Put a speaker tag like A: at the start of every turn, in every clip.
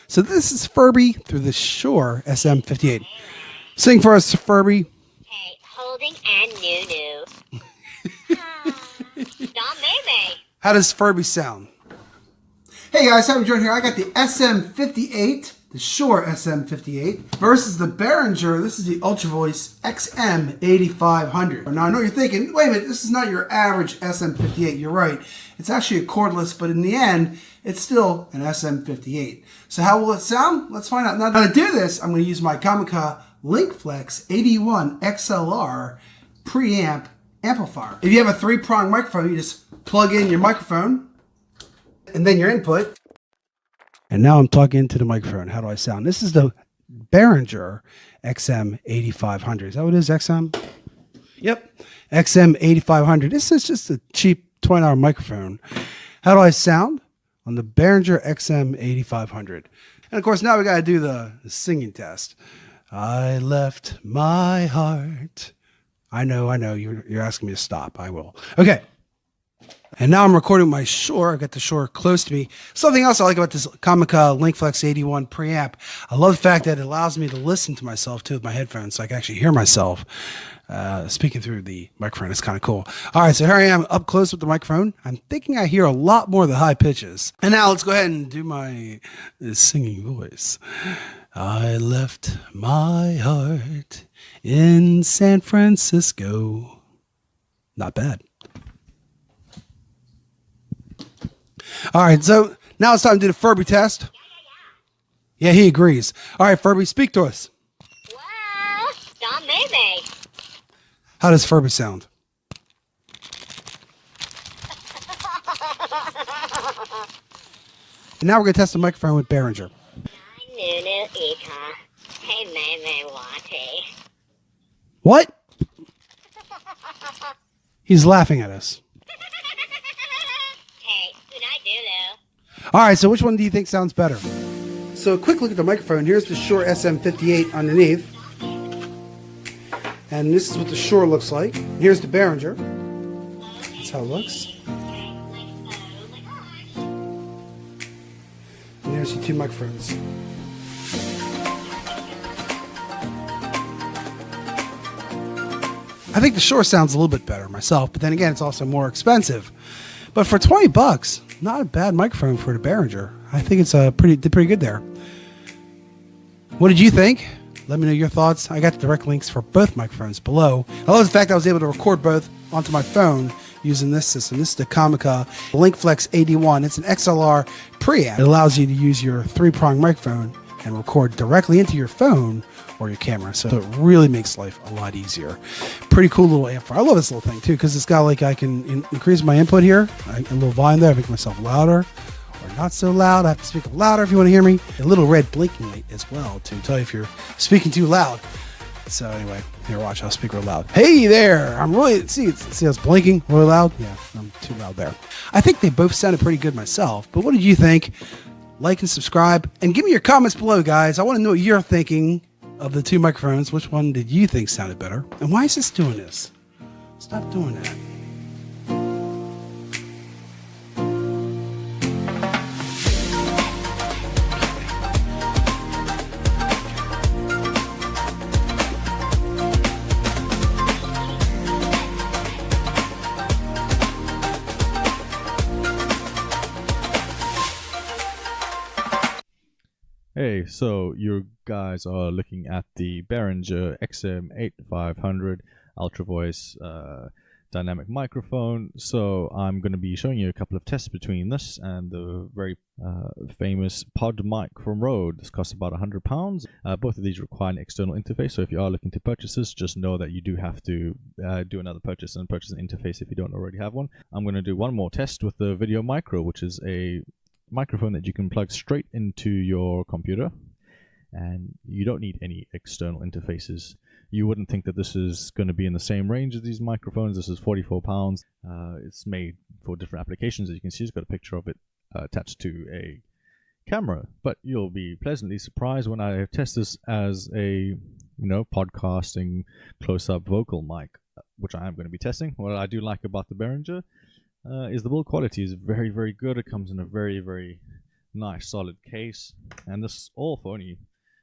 A: So this is Furby through the Shure SM58. Sing for us, Furby.
B: Hey, holding and new. Don't maybe.
A: How does Furby sound? Hey guys, how are we doing here? I got the SM58, the Shure SM58, versus the Behringer. This is the Ultra Voice XM8500. Now I know you're thinking, wait a minute, this is not your average SM58. You're right. It's actually a cordless, but in the end, it's still an SM58. So how will it sound? Let's find out. Now to do this, I'm going to use my Comica LinkFlex 81 XLR preamp amplifier. If you have a 3-prong microphone, you just plug in your microphone and then your input. And now I'm talking into the microphone. How do I sound? This is the Behringer XM8500. Is that what it is, XM? Yep, XM8500. This is just a cheap $20 microphone. How do I sound on the Behringer XM8500? And of course, now we got to do the singing test. I left my heart. I know. You're asking me to stop. I will. Okay. And now I'm recording my Shure. I've got the Shure close to me. Something else I like about this Comica LinkFlex 81 preamp, I love the fact that it allows me to listen to myself too with my headphones, so I can actually hear myself speaking through the microphone. It's kind of cool. All right, so here I am up close with the microphone. I'm thinking I hear a lot more of the high pitches. And now let's go ahead and do my singing voice. I left my heart in San Francisco. Not bad. All right, so now it's time to do the Furby test. Yeah, he agrees. All right, Furby, speak to us.
B: Well, don't maybe.
A: How does Furby sound? And now we're going to test the microphone with Behringer.
B: New Ika. Hey, maybe Watty.
A: What? He's laughing at us.
B: Hey, good I do though.
A: All right, so which one do you think sounds better? So a quick look at the microphone. Here's the Shure SM58 underneath. And this is what the Shure looks like. Here's the Behringer. That's how it looks. And there's your two microphones. I think the Shure sounds a little bit better myself, but then again, it's also more expensive. But for $20, not a bad microphone for the Behringer. I think it's did pretty good there. What did you think? Let me know your thoughts. I got direct links for both microphones below. I love the fact I was able to record both onto my phone using this system. This is the Comica LinkFlex 81. It's an XLR preamp. It allows you to use your 3-prong microphone and record directly into your phone or your camera. So it really makes life a lot easier. Pretty cool little amplifier. I love this little thing too, because it's got like, I can increase my input here, a little volume there, make myself louder or not so loud. I have to speak up louder if you want to hear me. A little red blinking light as well to tell you if you're speaking too loud. So anyway, here, watch, I'll speak real loud. Hey there, I'm really, see I was blinking really loud? Yeah, I'm too loud there. I think they both sounded pretty good myself, but what did you think? Like and subscribe, and give me your comments below, guys. I want to know what you're thinking of the two microphones. Which one did you think sounded better? And why is this doing this? Stop doing that.
C: Hey, so you guys are looking at the Behringer XM8500 Ultra Voice dynamic microphone. So I'm going to be showing you a couple of tests between this and the very famous pod mic from Rode. This costs about £100. Both of these require an external interface, so if you are looking to purchase this, just know that you do have to do another purchase and purchase an interface if you don't already have one. I'm going to do one more test with the Video Micro, which is a microphone that you can plug straight into your computer, and you don't need any external interfaces. You wouldn't think that this is going to be in the same range as these microphones. This is £44. It's made for different applications. As you can see, it's got a picture of it attached to a camera, but you'll be pleasantly surprised when I test this as a podcasting close-up vocal mic, which I am going to be testing. What I do like about the Behringer is the build quality is very, very good. It comes in a very, very Nice solid case, and this is all for only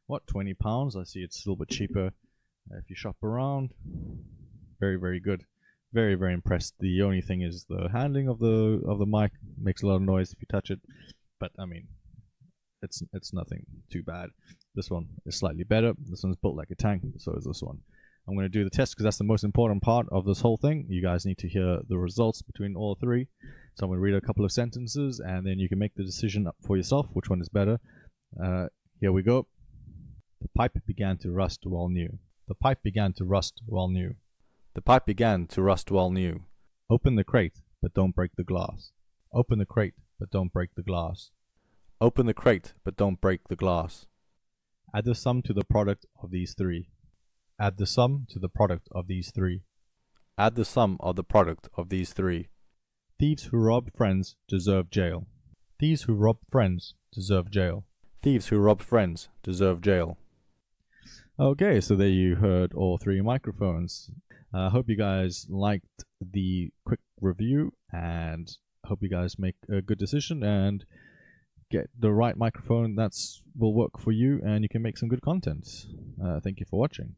C: what, £20. I see it's a little bit cheaper if you shop around. Very, very good. Very, very impressed. The only thing is the handling of the mic makes a lot of noise if you touch it, but I mean, it's nothing too bad. This one is slightly better. This one's built like a tank, so is this one. I'm going to do the test because that's the most important part of this whole thing. You guys need to hear the results between all three. So I'm going to read a couple of sentences, and then you can make the decision for yourself which one is better. Here we go. The pipe began to rust while new. The pipe began to rust while new. The pipe began to rust while new. Open the crate, but don't break the glass. Open the crate, but don't break the glass. Open the crate, but don't break the glass. Add the sum to the product of these three. Add the sum to the product of these three. Add the sum of the product of these three. Thieves who rob friends deserve jail. Thieves who rob friends deserve jail. Thieves who rob friends deserve jail. Okay, so there you heard all three microphones. I hope you guys liked the quick review, and hope you guys make a good decision and get the right microphone that will work for you, and you can make some good content. Thank you for watching.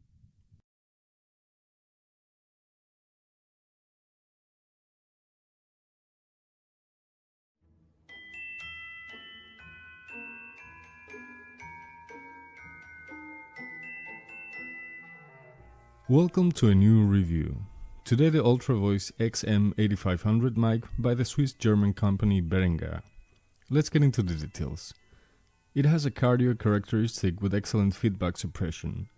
D: Welcome to a new review. Today the Ultra Voice XM8500 mic by the Swiss-German company Behringer. Let's get into the details. It has a Cardioid characteristic with excellent feedback suppression.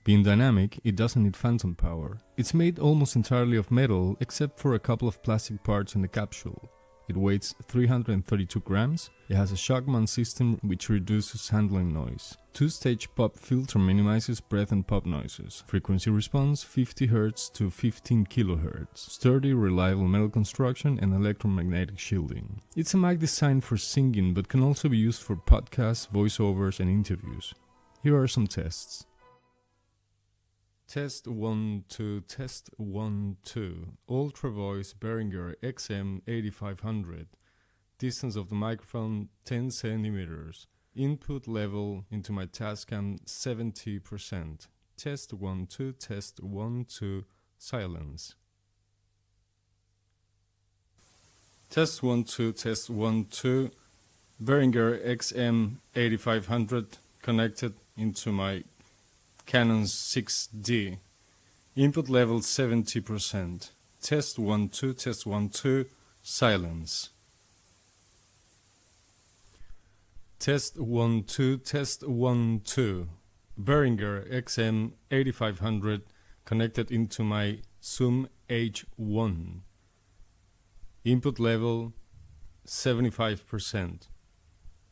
D: Being dynamic, it doesn't need phantom power. It's made almost entirely of metal except for a couple of plastic parts in the capsule. It weighs 332 grams. It has a Shockman system which reduces handling noise. Two-stage pop filter minimizes breath and pop noises. Frequency response 50 Hz to 15 kHz. Sturdy, reliable metal construction and electromagnetic shielding. It's a mic designed for singing but can also be used for podcasts, voiceovers and interviews. Here are some tests. Test 1, 2, test 1, 2. Ultra Voice Behringer XM8500. Distance of the microphone 10 centimeters. Input level into my Tascam 70%. Test 1, 2, test 1, 2, silence. Test 1, 2, test 1, 2. Behringer XM8500 connected into my Canon 6D. Input level 70%. Test 1, 2, test 1, 2, silence. Test 1, 2, test 1, 2. Behringer XM8500 connected into my Zoom H1. Input level 75%.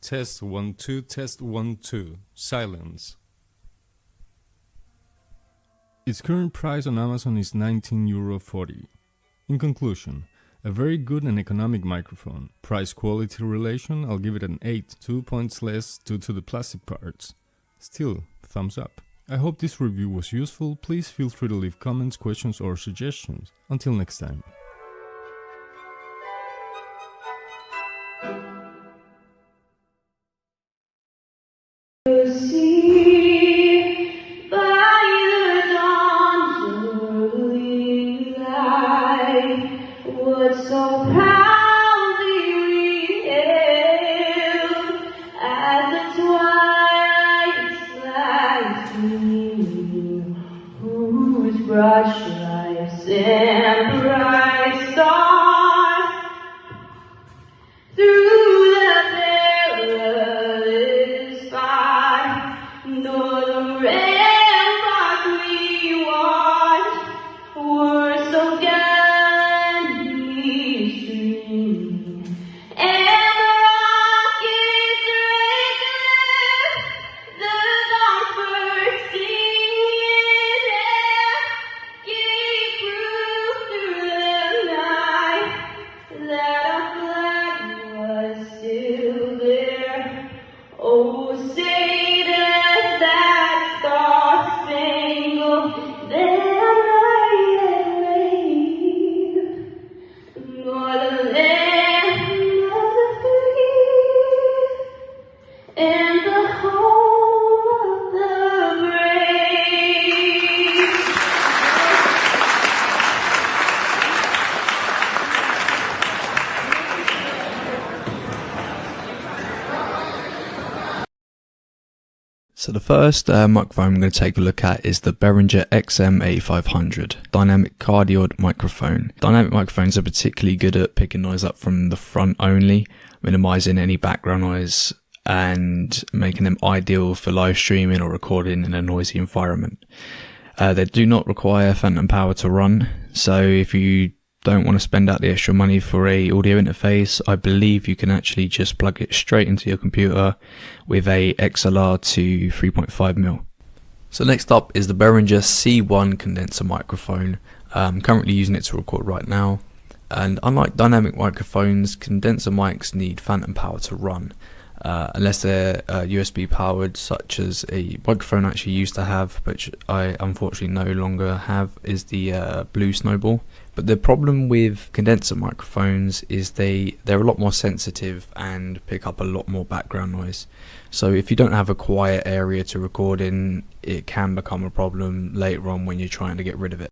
D: Test 1, 2, test 1, 2, silence. Its current price on Amazon is €19.40. In conclusion, a very good and economic microphone. Price-quality relation, I'll give it an 8, 2 points less due to the plastic parts. Still, thumbs up. I hope this review was useful. Please feel free to leave comments, questions or suggestions. Until next time.
E: So proudly we hailed at the twilight's last gleam, whose broad stripes and bright stars through the perilous fight, nor the ramparts we watched were so gallantly streaming, and the rockets regular the dawn's first singing air gave proof through the night that our flag was still there. Oh, say does that star-spangled banner yet wave, nor the land of the free
F: So the first microphone I'm going to take a look at is the Behringer XM8500 dynamic cardioid microphone. Dynamic microphones are particularly good at picking noise up from the front only, minimizing any background noise and making them ideal for live streaming or recording in a noisy environment. They do not require phantom power to run, so if you don't want to spend out the extra money for a audio interface, I believe you can actually just plug it straight into your computer with a XLR to 3.5mm. So next up is the Behringer C1 condenser microphone. I'm currently using it to record right now, and unlike dynamic microphones, condenser mics need phantom power to run. Unless they're USB powered, such as a microphone I actually used to have, which I unfortunately no longer have, is the Blue Snowball. But the problem with condenser microphones is they're a lot more sensitive and pick up a lot more background noise. So if you don't have a quiet area to record in, it can become a problem later on when you're trying to get rid of it.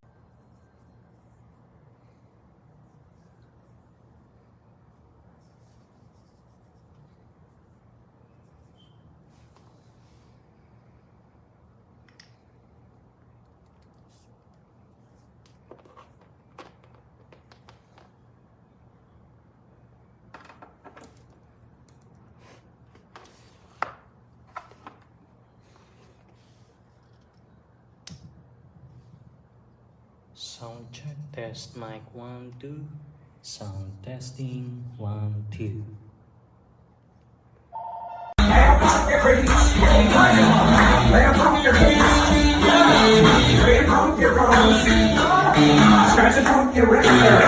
G: Sound check, test mic 1 2. Sound testing 1 2.
H: Scratch it from your record.